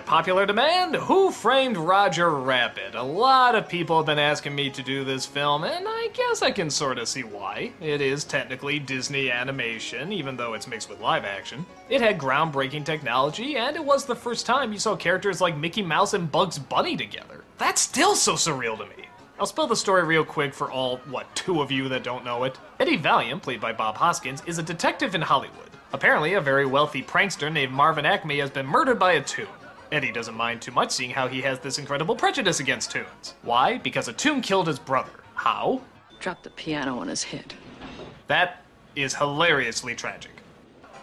popular demand, Who Framed Roger Rabbit? A lot of people have been asking me to do this film, and I guess I can sort of see why. It is technically Disney animation, even though it's mixed with live action. It had groundbreaking technology, and it was the first time you saw characters like Mickey Mouse and Bugs Bunny together. That's still so surreal to me. I'll spell the story real quick for all, 2 of you that don't know it. Eddie Valiant, played by Bob Hoskins, is a detective in Hollywood. Apparently, a very wealthy prankster named Marvin Acme has been murdered by a toon. Eddie doesn't mind too much seeing how he has this incredible prejudice against toons. Why? Because a toon killed his brother. How? Dropped the piano on his head. That is hilariously tragic.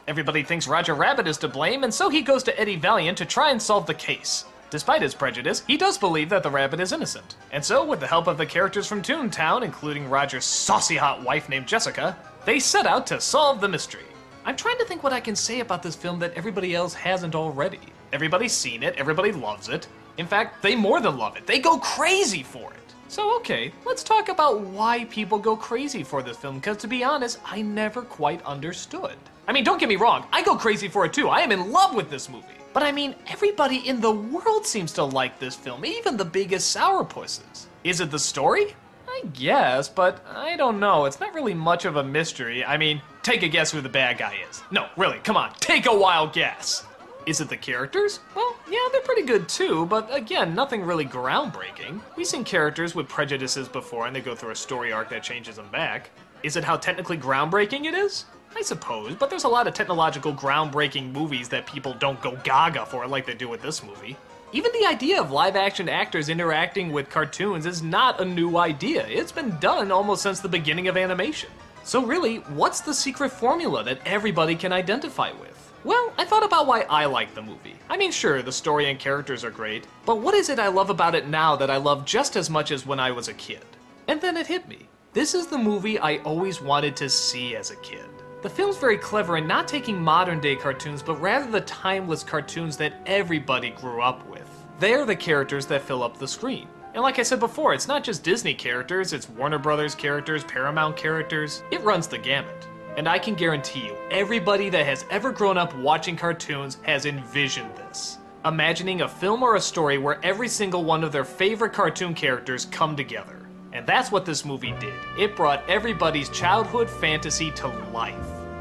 Everybody thinks Roger Rabbit is to blame, and so he goes to Eddie Valiant to try and solve the case. Despite his prejudice, he does believe that the rabbit is innocent. And so, with the help of the characters from Toontown, including Roger's saucy hot wife named Jessica, they set out to solve the mystery. I'm trying to think what I can say about this film that everybody else hasn't already. Everybody's seen it, everybody loves it. In fact, they more than love it. They go crazy for it. So okay, let's talk about why people go crazy for this film, because to be honest, I never quite understood. I mean, don't get me wrong, I go crazy for it too. I am in love with this movie. But I mean, everybody in the world seems to like this film, even the biggest sourpusses. Is it the story? I guess, but I don't know. It's not really much of a mystery. I mean, take a guess who the bad guy is. No, really, come on, take a wild guess. Is it the characters? Well, yeah, they're pretty good too, but again, nothing really groundbreaking. We've seen characters with prejudices before and they go through a story arc that changes them back. Is it how technically groundbreaking it is? I suppose, but there's a lot of technological groundbreaking movies that people don't go gaga for like they do with this movie. Even the idea of live-action actors interacting with cartoons is not a new idea. It's been done almost since the beginning of animation. So really, what's the secret formula that everybody can identify with? Well, I thought about why I like the movie. I mean, sure, the story and characters are great, but what is it I love about it now that I love just as much as when I was a kid? And then it hit me. This is the movie I always wanted to see as a kid. The film's very clever in not taking modern-day cartoons, but rather the timeless cartoons that everybody grew up with. They're the characters that fill up the screen. And like I said before, it's not just Disney characters, it's Warner Brothers characters, Paramount characters. It runs the gamut. And I can guarantee you, everybody that has ever grown up watching cartoons has envisioned this. Imagining a film or a story where every single one of their favorite cartoon characters come together. And that's what this movie did. It brought everybody's childhood fantasy to life.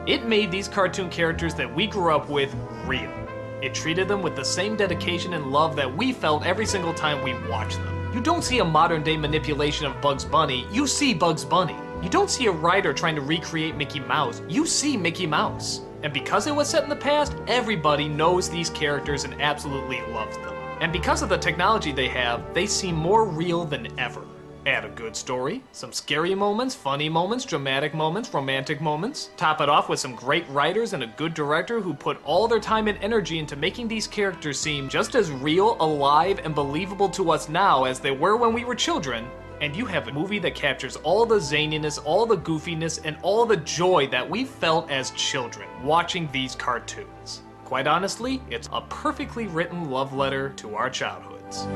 It made these cartoon characters that we grew up with real. It treated them with the same dedication and love that we felt every single time we watched them. You don't see a modern day manipulation of Bugs Bunny, you see Bugs Bunny. You don't see a writer trying to recreate Mickey Mouse, you see Mickey Mouse. And because it was set in the past, everybody knows these characters and absolutely loves them. And because of the technology they have, they seem more real than ever. Add a good story, some scary moments, funny moments, dramatic moments, romantic moments. Top it off with some great writers and a good director who put all their time and energy into making these characters seem just as real, alive, and believable to us now as they were when we were children. And you have a movie that captures all the zaniness, all the goofiness, and all the joy that we felt as children watching these cartoons. Quite honestly, it's a perfectly written love letter to our childhoods.